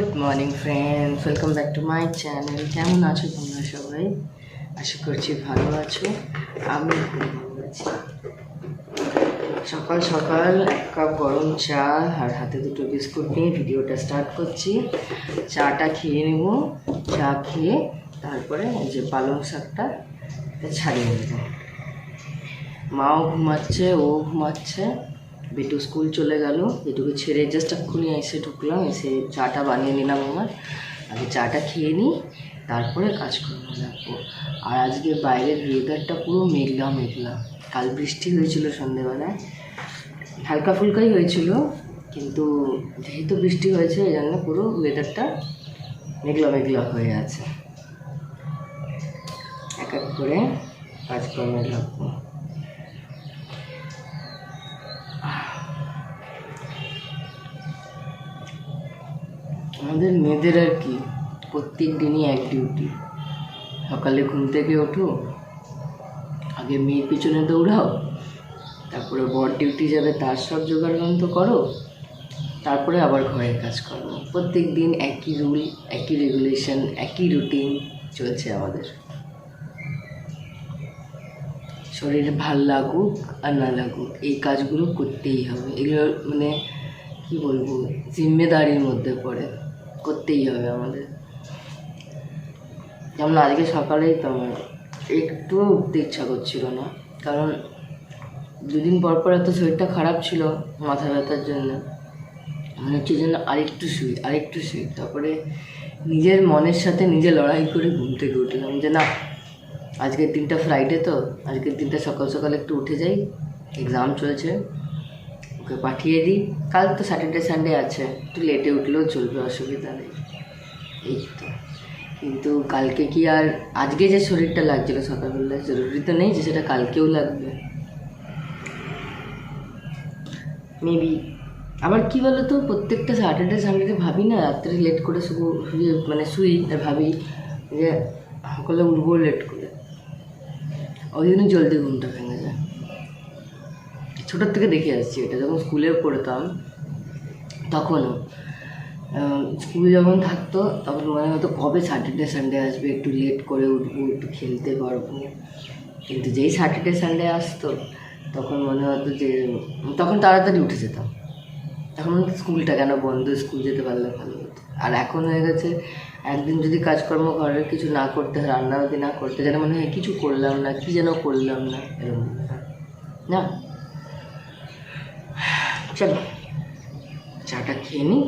Good morning friends, welcome back to my channel. কেমন আছো তোমরা সবাই? আশা করছি ভালো আছো। আমি খুব ভালো আছি। সকাল সকাল এক কাপ গরম চা আর হাতে দুটো বিস্কুট নিয়ে ভিডিওটা স্টার্ট করছি। চাটা খেয়ে নেব। চা খেয়ে তারপরে এই যে পালং শাকটা ছাড়িয়ে নেব। মাও ঘুমাচ্ছে, ও ঘুমাচ্ছে। বেটু স্কুল চলে গেল। বেটুকে ছেড়ে জাস্ট এক্ষুনি এসে ঢুকলাম, এসে চাটা বানিয়ে নিলাম। আমার আগে চাটা খেয়ে নিই, তারপরে কাজকর্ম লাগবো। আর আজকে বাইরের ওয়েদারটা পুরো মেঘলা মেঘলা। কাল বৃষ্টি হয়েছিল সন্ধেবেলায়, হালকা ফুলকাই হয়েছিল, কিন্তু যেহেতু বৃষ্টি হয়েছে এই জন্য পুরো ওয়েদারটা মেঘলা মেঘলা হয়ে আছে। এক এক করে কাজকর্মে লাগবো। আমাদের মেয়েদের আর কি প্রত্যেক দিনই এক ডিউটি। সকালে ঘুম থেকে ওঠো, আগে মেয়ের পিছনে দৌড়াও, তারপরে বর ডিউটি যাবে তার সব জোগাড়যন্ত্র তো করো, তারপরে আবার ঘরের কাজ করো। প্রত্যেক দিন একই রুল, একই রেগুলেশন, একই রুটিন চলছে আমাদের। শরীর ভাল লাগুক আর না লাগুক এই কাজগুলো করতেই হবে। এগুলো মানে কী বলবো, জিম্মেদারির মধ্যে পড়ে, করতেই হবে আমাদের। যেমন আজকে সকালেই তো আমার একটুও উঠতে ইচ্ছা করছিল না, কারণ দুদিন পর পর এত শরীরটা খারাপ ছিল মাথা ব্যথার জন্য। মনে হচ্ছে যেন আরেকটু শুই। তারপরে নিজের মনের সাথে নিজে লড়াই করে ঘুম থেকে উঠলাম যে না, আজকের দিনটা ফ্রাইডে, তো আজকের দিনটা সকাল সকাল একটু উঠে যাই। এক্সাম চলছে, ওকে পাঠিয়ে দিই। কাল তো স্যাটারডে সানডে আছে, একটু লেটে উঠলেও চলবে, অসুবিধা নেই। এই তো, কিন্তু কালকে কি আর আজকে যে শরীরটা লাগছিলো সকালবেলায় জরুরি তো নেই যে সেটা কালকেও লাগবে। মেবি আবার কী বলো তো, প্রত্যেকটা স্যাটারডে সানডেতে ভাবি না রাত্রে লেট করে শুই আর ভাবি যে সকালে উঠবো লেট করে, ওই জন্য জলদি ঘুমটা ভেঙে যায়। ছোটোর থেকে দেখে আসছি এটা। যখন স্কুলে পড়তাম তখনও, স্কুল যখন থাকতো তখন মনে হতো কবে স্যাটারডে সানডে আসবে, একটু লেট করে উঠবো, একটু খেলতে পারবো। কিন্তু যেই স্যাটারডে সানডে আসতো তখন মনে হতো যে তখন তাড়াতাড়ি উঠে যেতাম। এখন স্কুলটা কেন বন্ধ, স্কুল যেতে পারলে ভালো হতো। আর এখন হয়ে গেছে একদিন যদি কাজকর্ম ঘরের কিছু না করতে হয়, রান্না যদি না করতে, যেন মনে হয় কিছু করলাম না, কী যেন করলাম না, এরকম না। চলো চাটা খেয়ে নিই,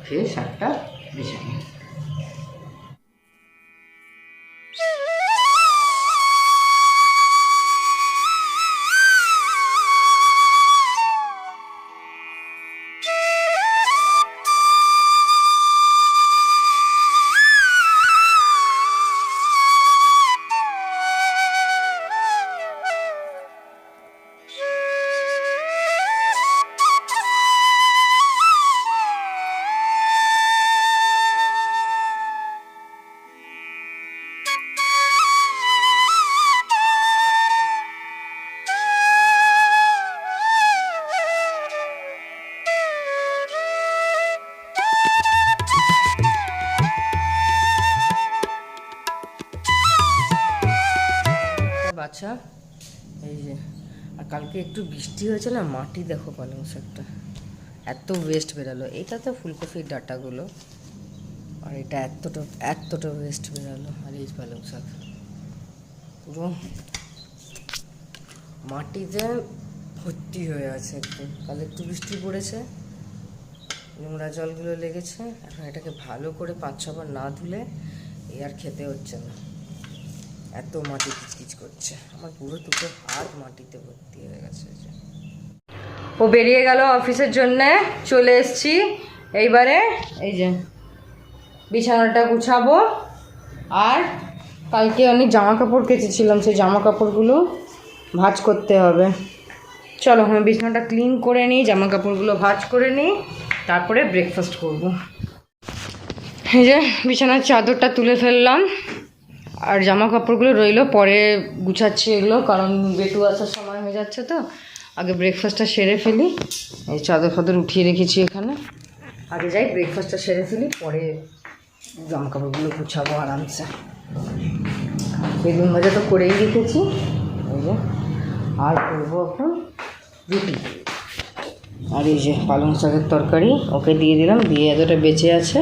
খেয়ে শাকটা বেছে নিই। বাচ্চা এই যে, আর কালকে একটু বৃষ্টি হয়েছে না, মাটি দেখো পালং শাকটা এত ওয়েস্ট বেরালো। এটা তো ফুলকপির ডাঁটাগুলো, আর এটা এতটা ওয়েস্ট বেরালো। আর এই পালং শাক পুরো মাটিতে ভর্তি হয়ে আছে একদম। কাল একটু বৃষ্টি পড়েছে, নোংরা জলগুলো লেগেছে। এখন এটাকে ভালো করে 5-6 বার না ধুলে এই আর খেতে হচ্ছে না, এত মাটি কিচকিচ করছে। আমার পুরো দুটো হাত মাটিতে ভর্তি হয়ে গেছে। ও বেরিয়ে গেল অফিসের জন্যে, চলে এসছি। এইবারে এই যে বিছানাটা গুছাবো। আর কালকে অনেক জামা কাপড় কেচেছিলাম, সেই জামা কাপড়গুলো ভাঁজ করতে হবে। চলো আমি বিছানাটা ক্লিন করে নিই, জামা কাপড়গুলো ভাঁজ করে নিই, তারপরে ব্রেকফাস্ট করব। এই যে বিছানার চাদরটা তুলে ফেললাম, আর জামা কাপড়গুলো রইলো, পরে গুছাচ্ছি এগুলো, কারণ বেটু আসার সময় হয়ে যাচ্ছে। তো আগে ব্রেকফাস্টটা সেরে ফেলি। এই চাদর ফাদর উঠিয়ে রেখেছি এখানে। আগে যাই ব্রেকফাস্টটা সেরে ফেলি, পরে জামা কাপড়গুলো গুছাবো আরামসে। বেগুন ভাজা তো করেই রেখেছি, এই যে আর করবো এখন রুটি। আর এই যে পালং শাকের তরকারি ওকে দিয়ে দিলাম, দিয়ে এতটা বেঁচে আছে।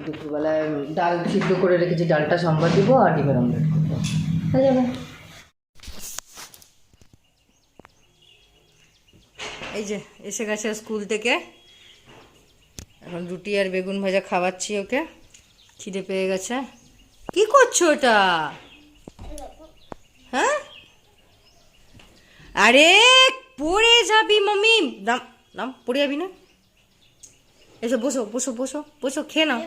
দুপুরবেলায় ডাল সিদ্ধ করে রেখেছি, ডালটা সম্বাদ দিব আর ডিমের অমলেট করবো, হয়ে যাবে। এই যে এসে গেছে স্কুল থেকে, এখন রুটি আর বেগুন ভাজা খাওয়াচ্ছি ওকে, খিদে পেয়ে গেছে। কি করছো ওটা? হ্যাঁ, আরে পড়ে যাবি মাম্মি, নাম নাম, পড়ে যাবি না। এসো বসো বসো বসো বসো, খেয়ে নাও।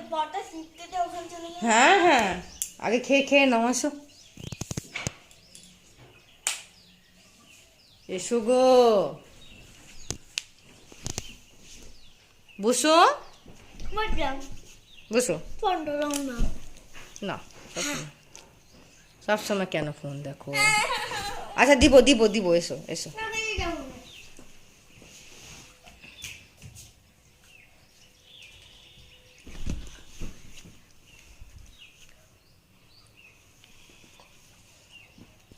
হ্যাঁ হ্যাঁ, আগে খেয়ে নাও, এসো এসো গো, বসো বসো। না সবসময় কেন ফোন দেখো? আচ্ছা দিব দিব দিব, এসো এসো।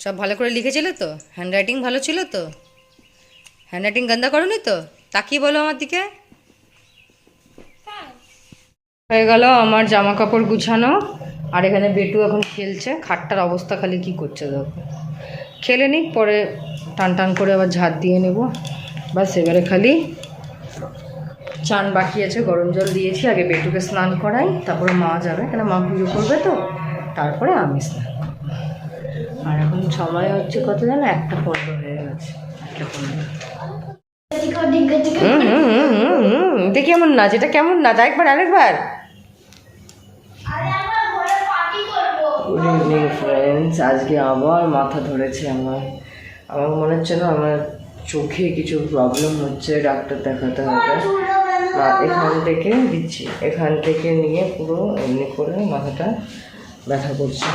সব ভালো করে লিখেছিলে তো? হ্যান্ডরাইটিং ভালো ছিল তো? হ্যান্ডরাইটিং গন্দা করোনি তো? তাকিয়ে বলো আমার দিকে। হয়ে গেল আমার জামা কাপড় গুছানো, আর এখানে বেটু এখন খেলছে। খাটটার অবস্থা খালি কি করছে দেখো। খেলে নিক, পরে টান টান করে আবার ঝাড় দিয়ে নেব। বাস এবারে খালি চান বাকি আছে, গরম জল দিয়েছি। আগে বেটুকে স্নান করাই, তারপরে মা যাবে, কেন মা পুজো করবে তো, তারপরে আমি স্নান। আর এখন সময় হচ্ছে কত জানো, 1:15 হয়ে গেছে, 1:15। এটা কেমন নাচ, এটা কেমন নাচ, আরেকবার। গুড ইভিনিং ফ্রেন্ডস, আজকে আবার মাথা ধরেছে আমার মনে হচ্ছে না আমার চোখে কিছু প্রবলেম হচ্ছে, ডাক্তার দেখাতে হবে। এখান থেকে দিচ্ছি, এখান থেকে নিয়ে পুরো এমনি করে মাথাটা ব্যথা করছে।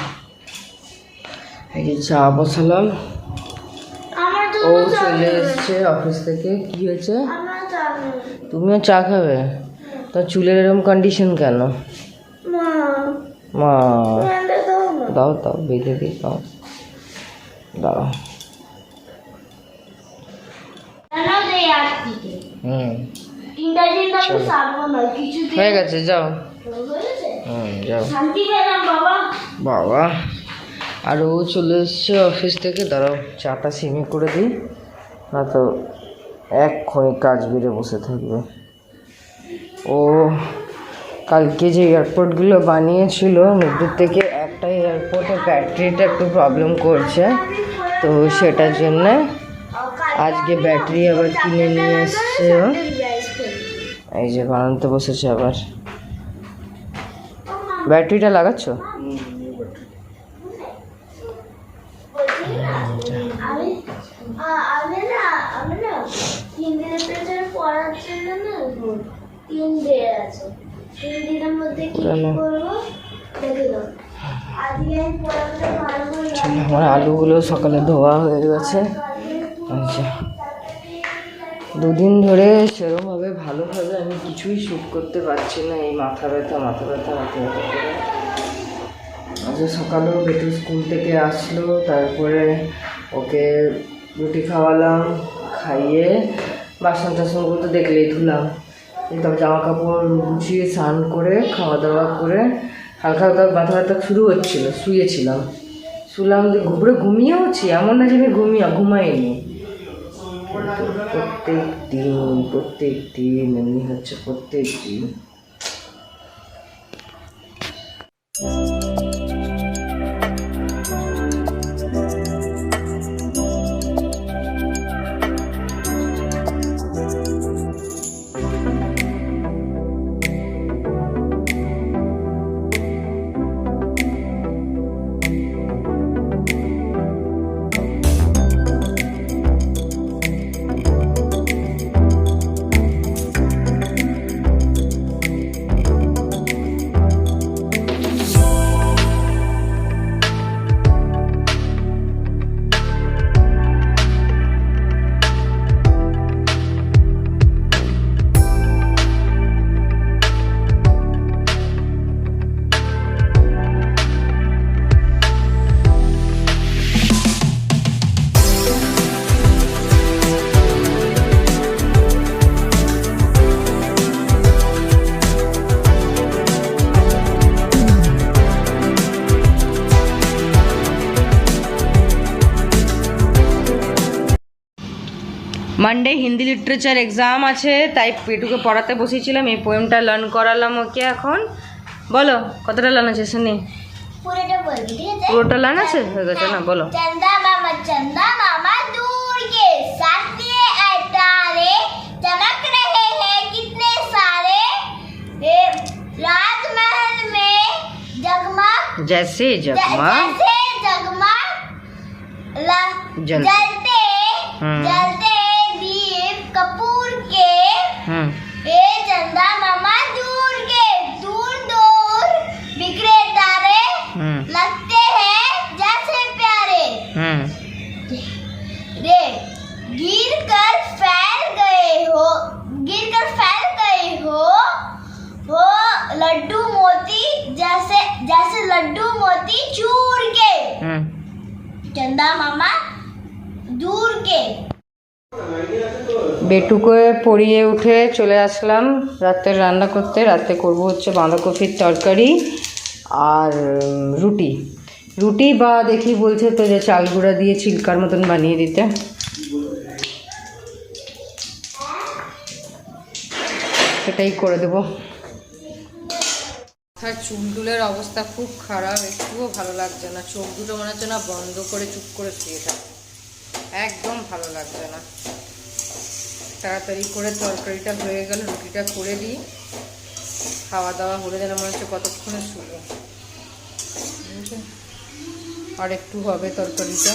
এই যে চা বসালাম, ও চলে এসছে অফিস থেকে। কি হয়েছে? তুমিও চা খাবে? তো চুলের এরকম কন্ডিশন কেন? মা দাও দাও, বেঁধে দিই, দাও দাও। হয়ে গেছে, যাও। যাও বাবা। আর ও চলে এসছে অফিস থেকে, দাঁড়াও চাটা সিমি করে দিই, না তো এক্ষুনি কাজ বেড়ে বসে থাকবে। ও কালকে যে এয়ারপোর্টগুলো বানিয়েছিল মিড্রোর থেকে, একটা এয়ারপোর্টের ব্যাটারিটা একটু প্রবলেম করছে, তো সেটার জন্যে আজকে ব্যাটারি আবার কিনে নিয়ে এসছে। এই যে বানাতে বসেছে আবার। ব্যাটারিটা লাগাচ্ছ? আমার আলুগুলো সকালে ধোয়া হয়ে গেছে। আচ্ছা, দুদিন ধরে সেরকমভাবে ভালোভাবে আমি কিছুই শ্যুট করতে পারছি না, এই মাথা ব্যথা করে। আজকে সকালেও বেটু স্কুল থেকে আসলো, তারপরে ওকে রুটি খাওয়ালাম, খাইয়ে বাসন টাসনগুলো তো দেখলেই ধুলাম। তারপর জামা কাপড় গুছিয়ে স্নান করে খাওয়া দাওয়া করে হালকা ব্যথা শুরু হচ্ছিল, শুলাম ঘুরে ঘুমিয়েওছি, এমন না যে আমি ঘুমাইনি। প্রত্যেক দিন এমনি হচ্ছে, প্রত্যেক দিন। মানডে হিন্দি লিটারেচার এক্সাম আছে, তাই পেটুকে পড়াতে বসেছিলাম। এই পোয়েমটা লার্ন করালাম ওকে। এখন বলো কতটা লার্ন আছে শুনি। পুরোটা লার্ন আছে, হয়ে গেছে না? বলো। चंदा मामा दूर के साथ लिए आए तारे, चमक रहे हैं कितने सारे, राजमहल में जगमग जैसे जगमग जलते जलते दीप कपूर के, ए चंदा मामा दूर के दूर दूर बिखरे तारे, लगते हैं जैसे प्यारे, रे गिर कर फैल गए हो हो लड्डू मोती, जैसे जैसे लड्डू मोती चूर के, चंदा मामा दूर के। বেটুকে পড়িয়ে উঠে চলে আসলাম রাতের রান্না করতে। রাতে করব হচ্ছে বাঁধাকপির তরকারি আর রুটি। রুটি বা দেখি বলছে তো যে চাল গুঁড়া দিয়ে চিল্কার মতন বানিয়ে দিতে, সেটাই করে দেবো। মাথার চুল টুলের অবস্থা খুব খারাপ, একটুও ভালো লাগছে না। চোখ দুটো মনে হচ্ছে না বন্ধ করে চুপ করে শুয়ে থাকে, একদম ভালো লাগছে না। তাড়াতাড়ি করে তরকারিটা হয়ে গেল, রুটিটা করে দিই। খাওয়া দাওয়া হলে যেন মনে হচ্ছে কতক্ষণে শুলো। আর একটু হবে তরকারিটা।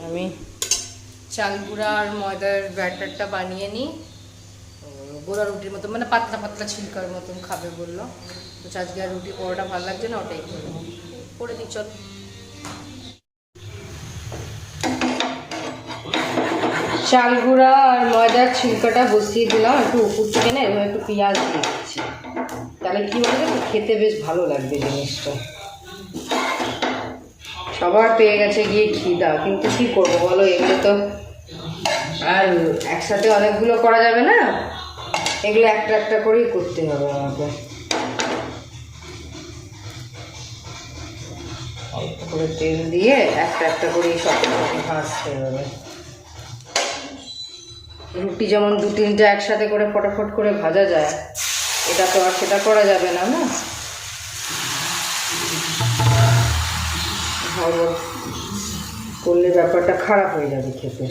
আমি চাল গুঁড়া আর ময়দার ব্যাটারটা বানিয়ে নিই, গোড়া রুটির মতো, মানে পাতলা পাতলা ছিলকার মতন খাবে বললো। তো আজকে আর রুটি পরোটা ভালো লাগছে না, ওটাই করবো। করে দিই চল। চাল গুঁড়া আর ময়দার ছিলকাটা বসিয়ে দিলাম। একটু উপর থেকে না এবার একটু পেঁয়াজ দিয়ে দিচ্ছি, তাহলে কী বলবে খেতে বেশ ভালো লাগবে জিনিসটা। সবার পেয়ে গেছে গিয়ে খিদা, কিন্তু কী করবো বলো, এগুলো তো আর একসাথে অনেকগুলো করা যাবে না, এগুলো একটা একটা করেই করতে হবে আমাকে। অল্প করে তেল দিয়ে একটা একটা করেই সব ভাজতে হবে। রুটি যেমন দু তিনটা একসাথে করে ফটাফট করে ভাজা যায়, এটা তো আর সেটা করা যাবে না, না করলে ব্যাপারটা খারাপ হয়ে যাবে খেতে।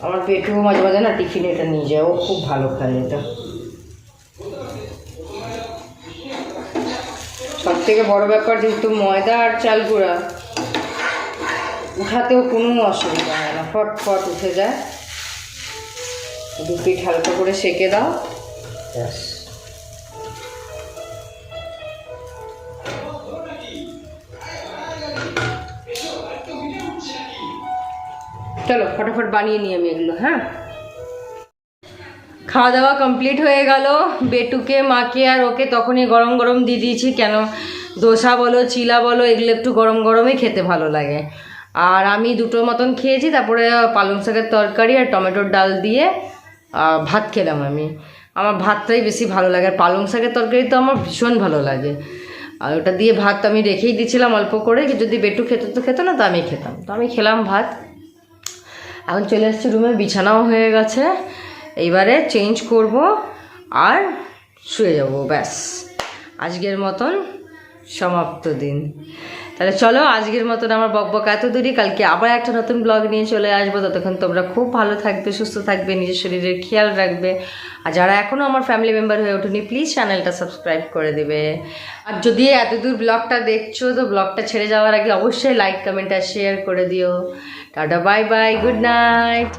আমার পেটুও মাঝে মাঝে না টিফিনে এটা নিয়ে যায়, ও খুব ভালো খায় এটা। সব থেকে বড় ব্যাপার যেহেতু ময়দা আর চাল গুঁড়া, উঠাতেও কোনো অসুবিধা হয় না, ফটফট উঠে যায়। দু পিঠ হালকা করে সেঁকে দাও, ব্যাস। চলো ফটাফট বানিয়ে নিই আমি এগুলো। হ্যাঁ, খাওয়া দাওয়া কমপ্লিট হয়ে গেল। বেটুকে, মাকে আর ওকে তখনই গরম গরম দিয়ে দিয়েছি। কেন, ধোসা বলো চিলা বলো এগুলো একটু গরম গরমই খেতে ভালো লাগে। আর আমি দুটো মতন খেয়েছি, তারপরে পালং শাকের তরকারি আর টমেটোর ডাল দিয়ে ভাত খেলাম আমি। আমার ভাতটাই বেশি ভালো লাগে, আর পালং শাকের তরকারি তো আমার ভীষণ ভালো লাগে। আর ওটা দিয়ে ভাত আমি রেখেই দিয়েছিলাম অল্প করে, যদি বেটু খেত তো খেত, না তো আমি খেতাম। তো আমি খেলাম ভাত। এখন চলে এসেছি রুমে, বিছানাও হয়ে গেছে। এইবারে চেঞ্জ করব আর শুয়ে যাব, ব্যাস। আজকের মতন সমাপ্ত দিন। তাহলে চলো আজকের মতন আমার বকবক এত দূরই। কালকে আবার একটা নতুন ব্লগ নিয়ে চলে আসবো। ততক্ষণ তোমরা খুব ভালো থাকবে, সুস্থ থাকবে, নিজের শরীরের খেয়াল রাখবে। আর যারা এখনও আমার ফ্যামিলি মেম্বার হয়ে ওঠেনি, প্লিজ চ্যানেলটা সাবস্ক্রাইব করে দেবে। আর যদি এতদূর ব্লগটা দেখছো, তো ব্লগটা ছেড়ে যাওয়ার আগে অবশ্যই লাইক, কমেন্ট আর শেয়ার করে দিও। Tata, bye bye, good night.